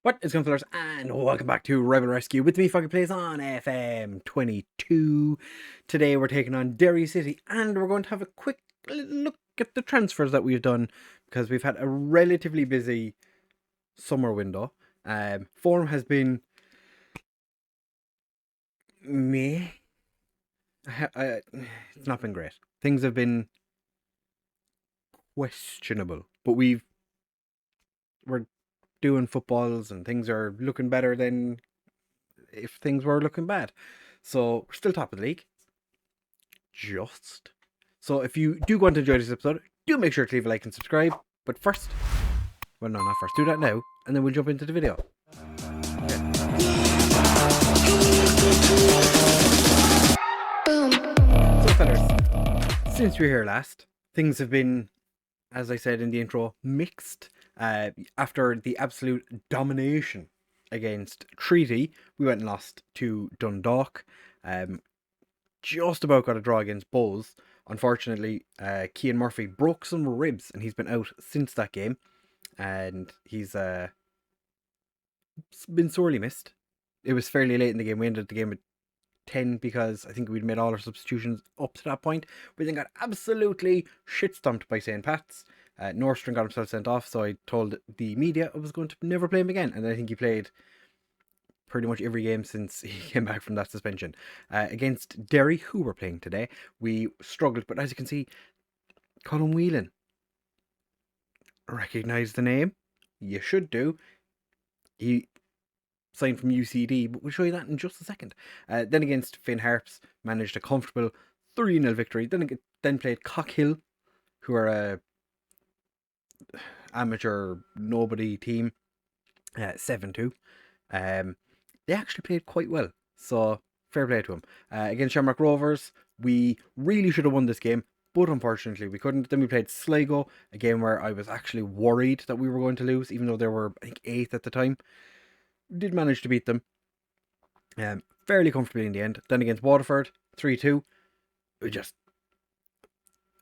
What is going on, fellas? And welcome back to Rebel Rescue with me, FoggyPlays on FM22. Today we're taking on Derry City and we're going to have a quick look at the transfers that we've done because we've had a relatively busy summer window. Form has been meh. It's not been great. Things have been questionable, but we're doing footballs and things are looking better than if things were looking bad. So we're still top of the league. So if you do want to enjoy this episode, do make sure to leave a like and subscribe. But first, well, no, not first. Do that now, and then we'll jump into the video. Okay. So, fellas, since we were here last, things have been, as I said in the intro, mixed. After the absolute domination against Treaty, we went and lost to Dundalk. Just about got a draw against Bowes. Unfortunately, Cian Murphy broke some ribs and he's been out since that game. And he's been sorely missed. It was fairly late in the game. We ended the game at 10 because I think we'd made all our substitutions up to that point. We then got absolutely shit stomped by St. Pat's. Nordstrom got himself sent off, so I told the media I was going to never play him again. And I think he played pretty much every game since he came back from that suspension. Against Derry, who we're playing today, we struggled, but as you can see, Colin Whelan. Recognise the name? You should do. He signed from UCD, but we'll show you that in just a second. Then against Finn Harps, managed a comfortable 3-0 victory. Then played Cockhill, who are a amateur nobody team, 7-2. They actually played quite well, so fair play to them. Against Shamrock Rovers, we really should have won this game, but unfortunately we couldn't. Then we played Sligo, a game where I was actually worried that we were going to lose, even though they were, I think, 8th at the time. We did manage to beat them fairly comfortably in the end. Then against Waterford, 3-2.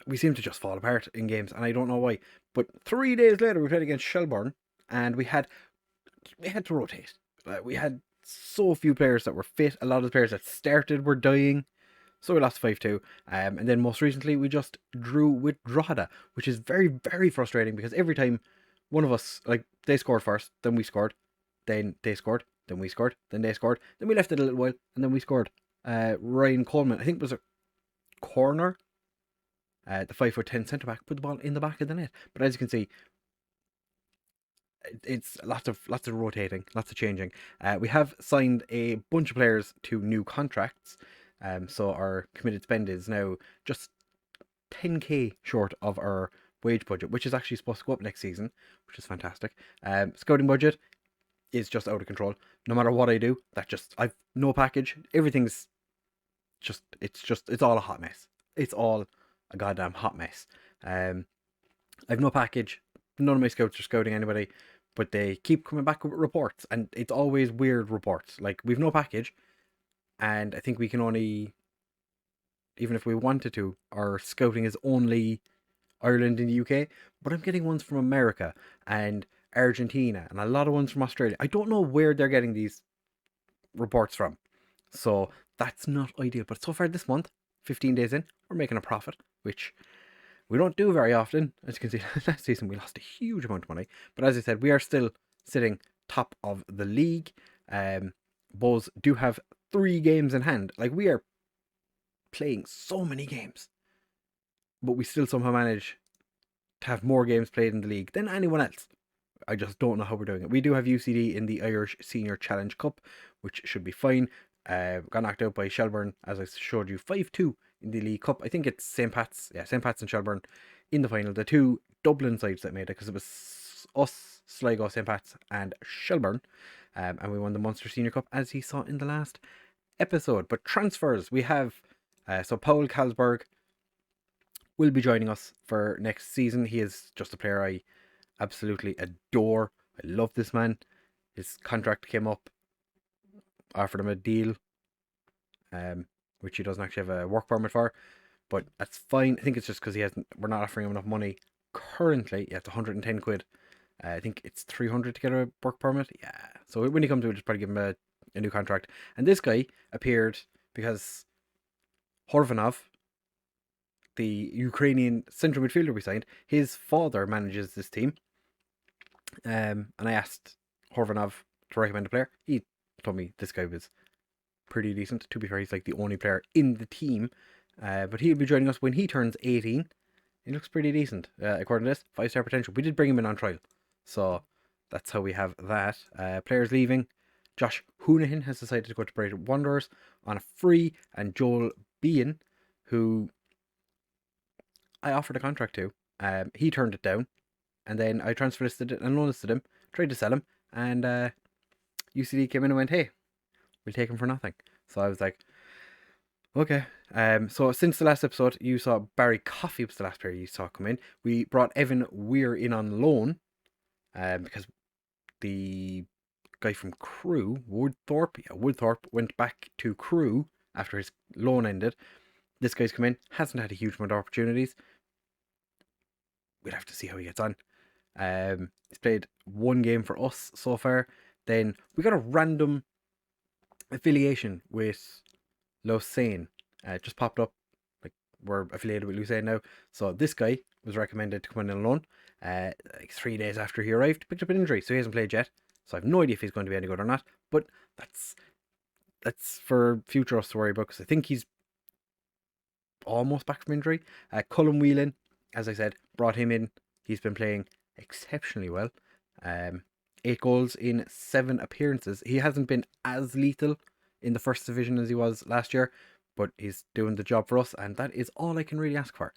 We seem to just fall apart in games, and I don't know why. But 3 days later, we played against Shelbourne, and we had to rotate. We had so few players that were fit. A lot of the players that started were dying. So we lost 5-2. And then most recently, we just drew with Drogheda, which is very, very frustrating because every time one of us, like, they scored first, then we scored, then they scored, then we scored, then they scored, then we left it a little while, and then we scored. Ryan Coleman, I think, was a corner. The 5'10" centre back put the ball in the back of the net. But as you can see, it's lots of rotating, lots of changing. We have signed a bunch of players to new contracts. So our committed spend is now just 10k short of our wage budget, which is actually supposed to go up next season, which is fantastic. Scouting budget is just out of control. No matter what I do, I've no package. Everything's it's all a hot mess. It's all a goddamn hot mess. I've no package. None of my scouts are scouting anybody, but they keep coming back with reports, and it's always weird reports. Like, we've no package, and I think we can only, even if we wanted to, our scouting is only Ireland and the UK, but I'm getting ones from America and Argentina and a lot of ones from Australia. I don't know where they're getting these reports from, so that's not ideal. But so far this month, 15 days in, we're making a profit, which we don't do very often. As you can see, last season we lost a huge amount of money. But as I said, we are still sitting top of the league. Bulls do have 3 games in hand. Like, we are playing so many games, but we still somehow manage to have more games played in the league than anyone else. I just don't know how we're doing it. We do have UCD in the Irish Senior Challenge Cup, which should be fine. Got knocked out by Shelbourne, as I showed you, 5-2 in the League Cup. I think it's St. Pat's. Yeah, St. Pat's and Shelbourne in the final. The 2 Dublin sides that made it, because it was us, Sligo, St. Pat's and Shelbourne. And we won the Munster Senior Cup, as you saw in the last episode. But transfers, we have, so Paul Calzberg will be joining us for next season. He is just a player I absolutely adore. I love this man. His contract came up, offered him a deal, which he doesn't actually have a work permit for, but that's fine. I think it's just because we're not offering him enough money currently. Yeah, it's 110 quid I think it's 300 to get a work permit. Yeah. So when he comes, we'll just probably give him a new contract. And this guy appeared because Horvanov, the Ukrainian central midfielder we signed, his father manages this team. And I asked Horvanov to recommend a player. He told me this guy was pretty decent. To be fair, he's like the only player in the team. But he'll be joining us when he turns 18. He looks pretty decent, according to this. 5-star potential. We did bring him in on trial. So that's how we have that. Players leaving. Josh Hunahan has decided to go to Brighton Wanderers on a free. And Joel Bean, who I offered a contract to, he turned it down. And then I transfer listed it and loan listed him. Tried to sell him. And UCD came in and went, hey, we'll take him for nothing. So I was like, okay. So since the last episode, you saw Barry Coffey was the last player you saw come in. We brought Evan Weir in on loan, because the guy from Crewe, Woodthorpe went back to Crewe after his loan ended. This guy's come in, hasn't had a huge amount of opportunities. We'll have to see how he gets on. He's played one game for us so far. Then we got a random affiliation with Lausanne. It just popped up. Like, we're affiliated with Lausanne now. So this guy was recommended to come in on loan. Like 3 days after he arrived, picked up an injury, so he hasn't played yet. So I have no idea if he's going to be any good or not. But that's for future us to worry about, because I think he's almost back from injury. Colin Whelan, as I said, brought him in. He's been playing exceptionally well. 8 goals in 7 appearances. He hasn't been as lethal in the first division as he was last year, but he's doing the job for us, and that is all I can really ask for.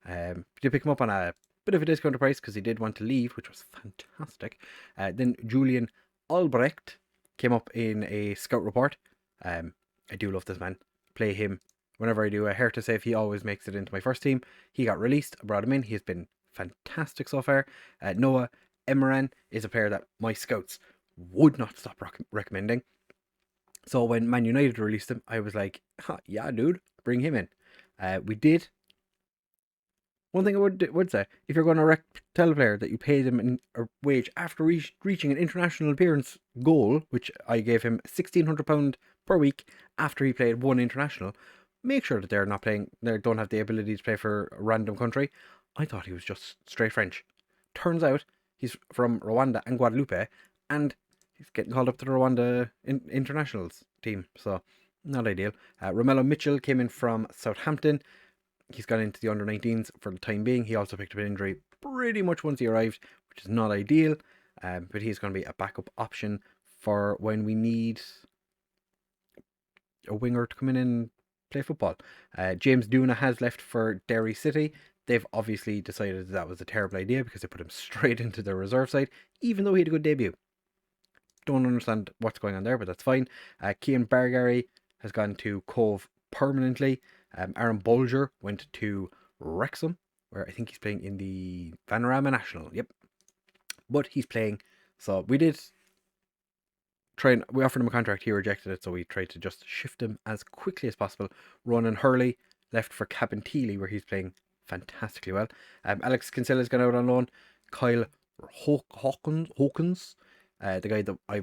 Did pick him up on a bit of a discounted price because he did want to leave, which was fantastic. Then Julian Albrecht came up in a scout report. I do love this man. Play him whenever I do a Hertha save. He always makes it into my first team. He got released. I brought him in. He's been fantastic so far. Noah Emeran is a player that my scouts would not stop recommending. So when Man United released him, I was like, yeah, dude, bring him in. We did. One thing I would say, if you're going to tell a player that you pay them a wage after reaching an international appearance goal, which I gave him £1,600 per week after he played one international, make sure that they're not playing, they don't have the ability to play for a random country. I thought he was just straight French. Turns out he's from Rwanda and Guadeloupe, and he's getting called up to the Rwanda internationals team, so not ideal. Romello Mitchell came in from Southampton. He's gone into the under-19s for the time being. He also picked up an injury pretty much once he arrived, which is not ideal, but he's going to be a backup option for when we need a winger to come in and play football. James Duna has left for Derry City. They've obviously decided that was a terrible idea because they put him straight into their reserve side, even though he had a good debut. Don't understand what's going on there, but that's fine. Cian Bargary has gone to Cove permanently. Aaron Bolger went to Wrexham, where I think he's playing in the Vanarama National. Yep. But he's playing. So we did we offered him a contract, he rejected it, so we tried to just shift him as quickly as possible. Ronan Hurley left for Cabinteely, where he's playing fantastically well. Alex Kinsella's gone out on loan. Kyle Hawkins, the guy that I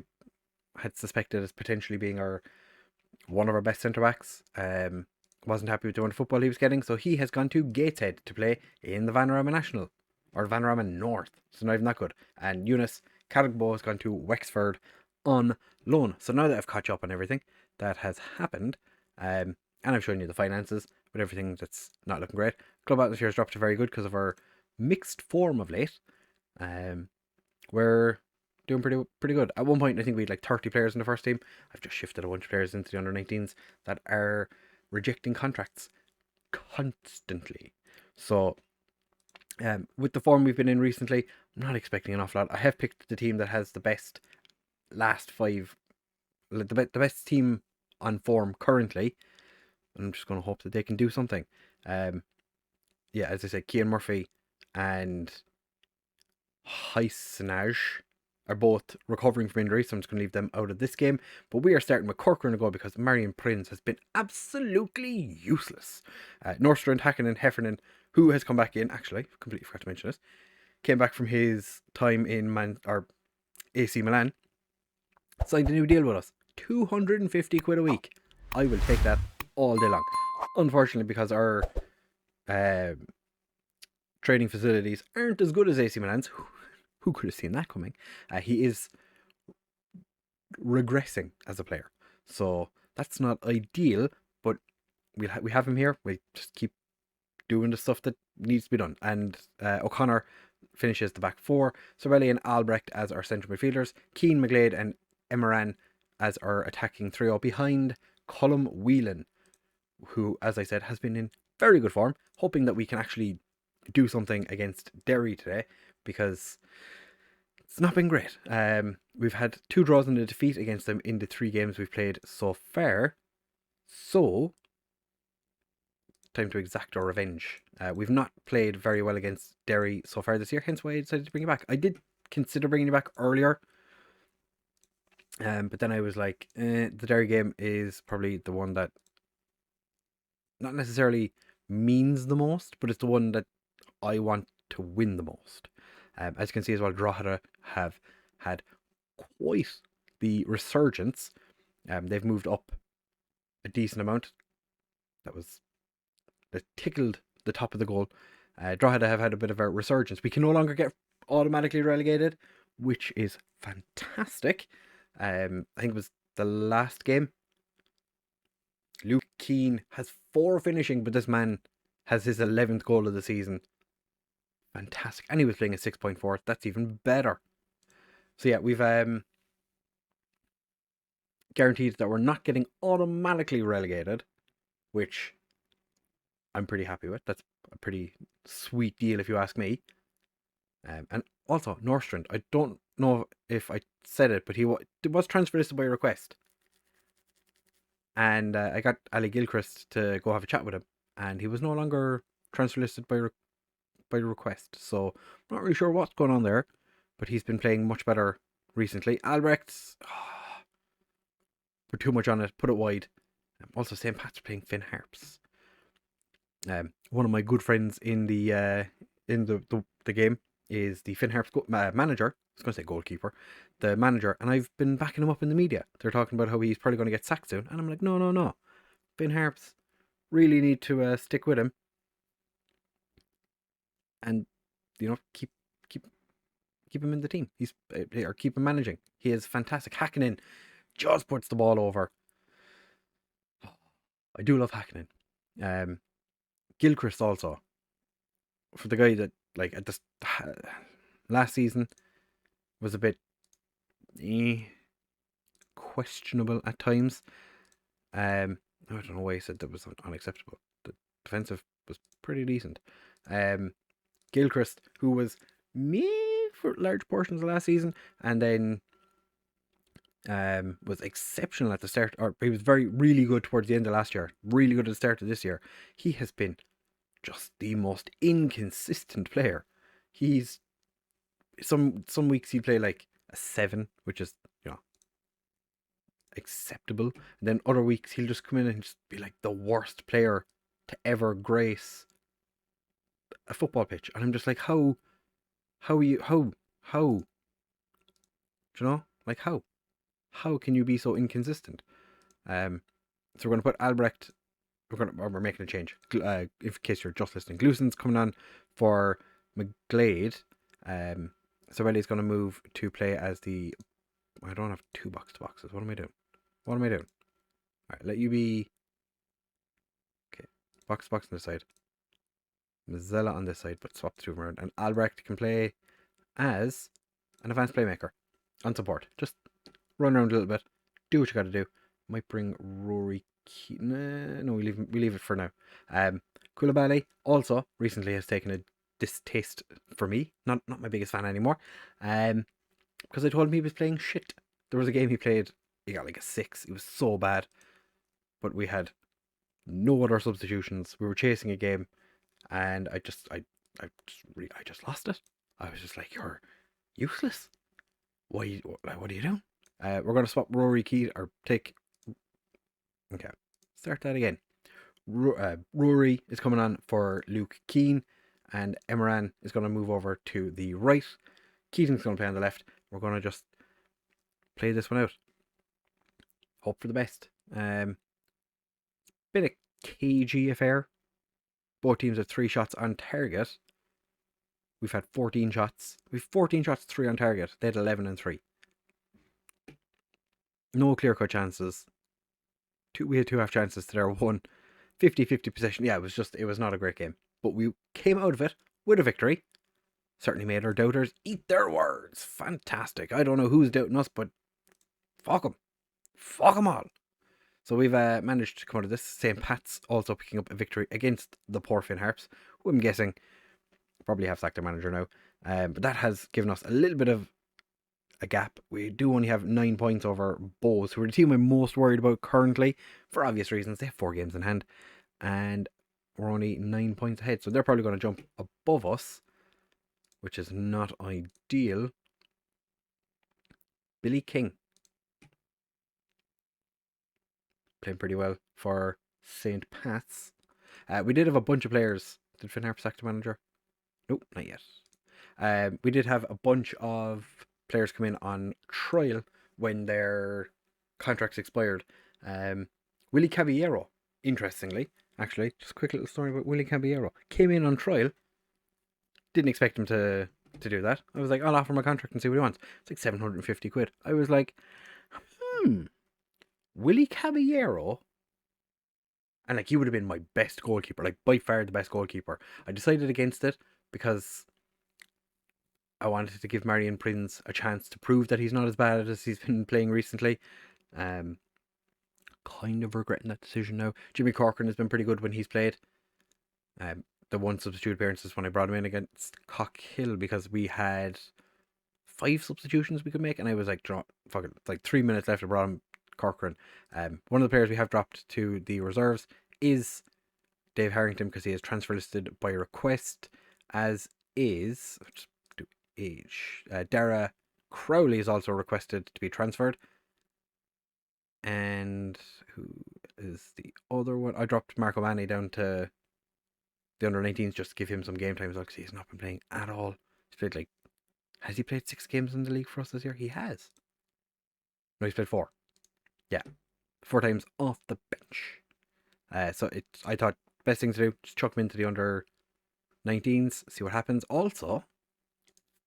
had suspected as potentially being one of our best centre backs, wasn't happy with the amount of football he was getting, so he has gone to Gateshead to play in the Vanarama National, or Vanarama North, so not even that good. And Eunice Cargbo has gone to Wexford on loan. So now that I've caught you up on everything that has happened, and I've shown you the finances with everything that's not looking great, club atmosphere has dropped to very good because of our mixed form of late. We're doing pretty good. At one point, I think we had like 30 players in the first team. I've just shifted a bunch of players into the under-19s that are rejecting contracts constantly. So with the form we've been in recently, I'm not expecting an awful lot. I have picked the team that has the best last 5, the best team on form currently. I'm just going to hope that they can do something. Yeah, as I said, Cian Murphy and Heisenage are both recovering from injury, so I'm just going to leave them out of this game. But we are starting with Corcoran to go because Marion Prince has been absolutely useless. Nordstrand, Hakkinen, Heffernan, who has come back in, actually, completely forgot to mention this. came back from his time in AC Milan, signed a new deal with us. 250 quid a week. I will take that all day long. Unfortunately, because our training facilities aren't as good as AC Milan's, who could have seen that coming? He is regressing as a player. So that's not ideal, but we have him here. We just keep doing the stuff that needs to be done. And O'Connor finishes the back four. Sorelli and Albrecht as our central midfielders. Keane, McGlade and Emeran as our attacking trio behind Colin Whelan, who, as I said, has been in very good form. Hoping that we can actually do something against Derry today, because it's not been great. We've had 2 draws and a defeat against them in the 3 games we've played so far. So, time to exact our revenge. We've not played very well against Derry so far this year, hence why I decided to bring it back. I did consider bringing it back earlier, but then I was like, the Derry game is probably the one that not necessarily means the most, but it's the one that I want to win the most. As you can see as well, Drogheda have had quite the resurgence. They've moved up a decent amount. That tickled the top of the goal. Drogheda have had a bit of a resurgence. We can no longer get automatically relegated, which is fantastic. I think it was the last game. Luke Keane has 4 finishing, but this man has his 11th goal of the season. Fantastic. And he was playing at 6.4. That's even better. So yeah, we've guaranteed that we're not getting automatically relegated, which I'm pretty happy with. That's a pretty sweet deal if you ask me. And also, Norstrand, I don't know if I said it, but he was transfer listed by request. And I got Ali Gilchrist to go have a chat with him, and he was no longer transfer listed by request. So I'm not really sure what's going on there, but he's been playing much better recently. Albrecht's put too much on it, put it wide. Also, St. Pat's playing Finn Harps. One of my good friends in the game is the Finn Harps manager. I was going to say goalkeeper, the manager, and I've been backing him up in the media. They're talking about how he's probably going to get sacked soon, and I'm like, no. Finn Harps really need to stick with him, and keep him in the team. Or keep him managing. He is fantastic. Hakkinen just puts the ball over. I do love Hakkinen. Gilchrist also, for the guy that at this last season was a bit questionable at times. I don't know why he said that was unacceptable. The defensive was pretty decent. Gilchrist, who was me for large portions of last season, and then was exceptional at the start, or he was really good towards the end of last year, really good at the start of this year. He has been just the most inconsistent player. He's some weeks he'll play like a 7, which is acceptable, and then other weeks he'll just come in and just be like the worst player to ever grace a football pitch, and I'm just like, how do you know, like how can you be so inconsistent? So we're going to put Albrecht. We're making a change. In case you're just listening, Gluson's coming on for McGlade. Sorelli's going to move to play as the. I don't have 2 box-to-boxes. What am I doing? All right, let you be. Okay, box-to-box on this side. Mazzella on this side, but swap the 2 of them around. And Albrecht can play as an advanced playmaker on support. Just run around a little bit, do what you got to do. Might bring Rory Keane. No, we leave it for now. Koulibaly also recently has taken a distaste for me. Not my biggest fan anymore. Because I told him he was playing shit. There was a game he played, he got like a 6. It was so bad. But we had no other substitutions. We were chasing a game, and I just lost it. I was just like, you're useless. What are you doing? We're going to swap Rory Keane, or take. Okay, start that again. Rory is coming on for Luke Keane, and Emeran is going to move over to the right. Keating's going to play on the left. We're going to just play this one out. Hope for the best. Been a cagey affair. Both teams have 3 shots on target. We've had 14 shots. We've 14 shots, 3 on target. They had 11 and 3. No clear-cut chances. We had 2 half chances to their 1. 50-50 possession. Yeah, it was not a great game. But we came out of it with a victory. Certainly made our doubters eat their words. Fantastic. I don't know who's doubting us, but fuck them. Fuck them all. So we've managed to come out of this. St. Pat's also picking up a victory against the poor Finn Harps, who I'm guessing probably have sacked their manager now. But that has given us a little bit of a gap. We do only have 9 points over Bows, who are the team I'm most worried about currently, for obvious reasons. They have 4 games in hand, and we're only 9 points ahead. So they're probably going to jump above us, which is not ideal. Billy King playing pretty well for St. Pat's. We did have a bunch of players. Did Finn Harp sack the manager? Nope, not yet. We did have a bunch of players come in on trial when their contracts expired. Willy Caballero, interestingly, actually, just a quick little story about Willy Caballero. Came in on trial. Didn't expect him to do that. I was like, I'll offer him a contract and see what he wants. It's like 750 quid. I was like, Willy Caballero, and like, he would have been my best goalkeeper, like by far the best goalkeeper. I decided against it because I wanted to give Marion Prince a chance to prove that he's not as bad as he's been playing recently. Kind of regretting that decision now. Jimmy Corcoran has been pretty good when he's played. The one substitute appearance is when I brought him in against Cockhill, because we had 5 substitutions we could make, and I was like, fuck it, it's like 3 minutes left. I brought him Corcoran. One of the players we have dropped to the reserves is Dave Harrington, because he is transfer listed by request, as is Dara Crowley is also requested to be transferred. And who is the other one? I dropped Marco Manni down to the under-19s just to give him some game time as well, because he's not been playing at all. He's played has he played 6 games in the league for us this year? He has. No, he's played 4. Yeah, 4 times off the bench. So I thought best thing to do, just chuck him into the under-19s, see what happens. Also,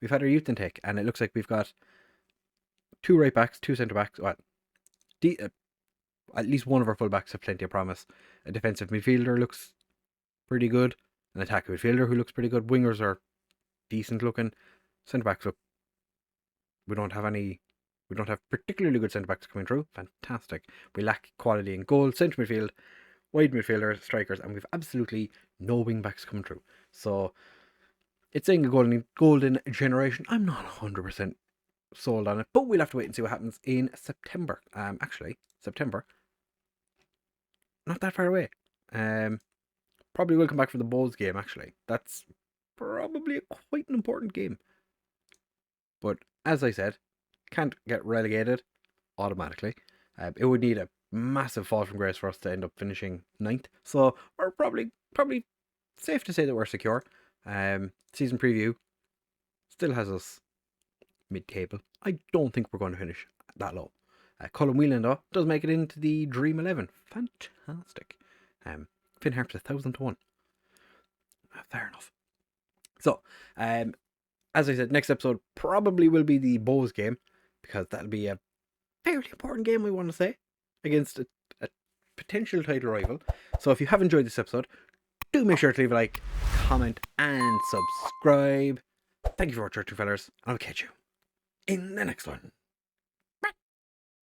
we've had our youth intake, and it looks like we've got 2 right backs, 2 centre backs. Well, at least one of our full backs have plenty of promise. A defensive midfielder looks pretty good. An attacking midfielder who looks pretty good. Wingers are decent looking. Centre backs look. We don't have particularly good centre backs coming through. Fantastic. We lack quality in goal, centre midfield, wide midfielders, strikers, and we've absolutely no wing backs coming through. So it's saying a golden generation. I'm not 100% sold on it, but we'll have to wait and see what happens in September. Actually, September, not that far away. Probably will come back for the Bulls game. Actually, that's probably quite an important game. But as I said, can't get relegated automatically. It would need a massive fall from grace for us to end up finishing 9th. So we're probably safe to say that we're secure. Season preview still has us mid-table. I don't think we're going to finish that low. Colin Whelan, though, does make it into the Dream 11. Fantastic. Finn Harp's 1,000 to 1. Fair enough. So, as I said, next episode probably will be the Bows game, because that'll be a fairly important game, we want to say, against a potential title rival. So if you have enjoyed this episode, do make sure to leave a like, comment, and subscribe. Thank you for watching, fellas. I'll catch you in the next one.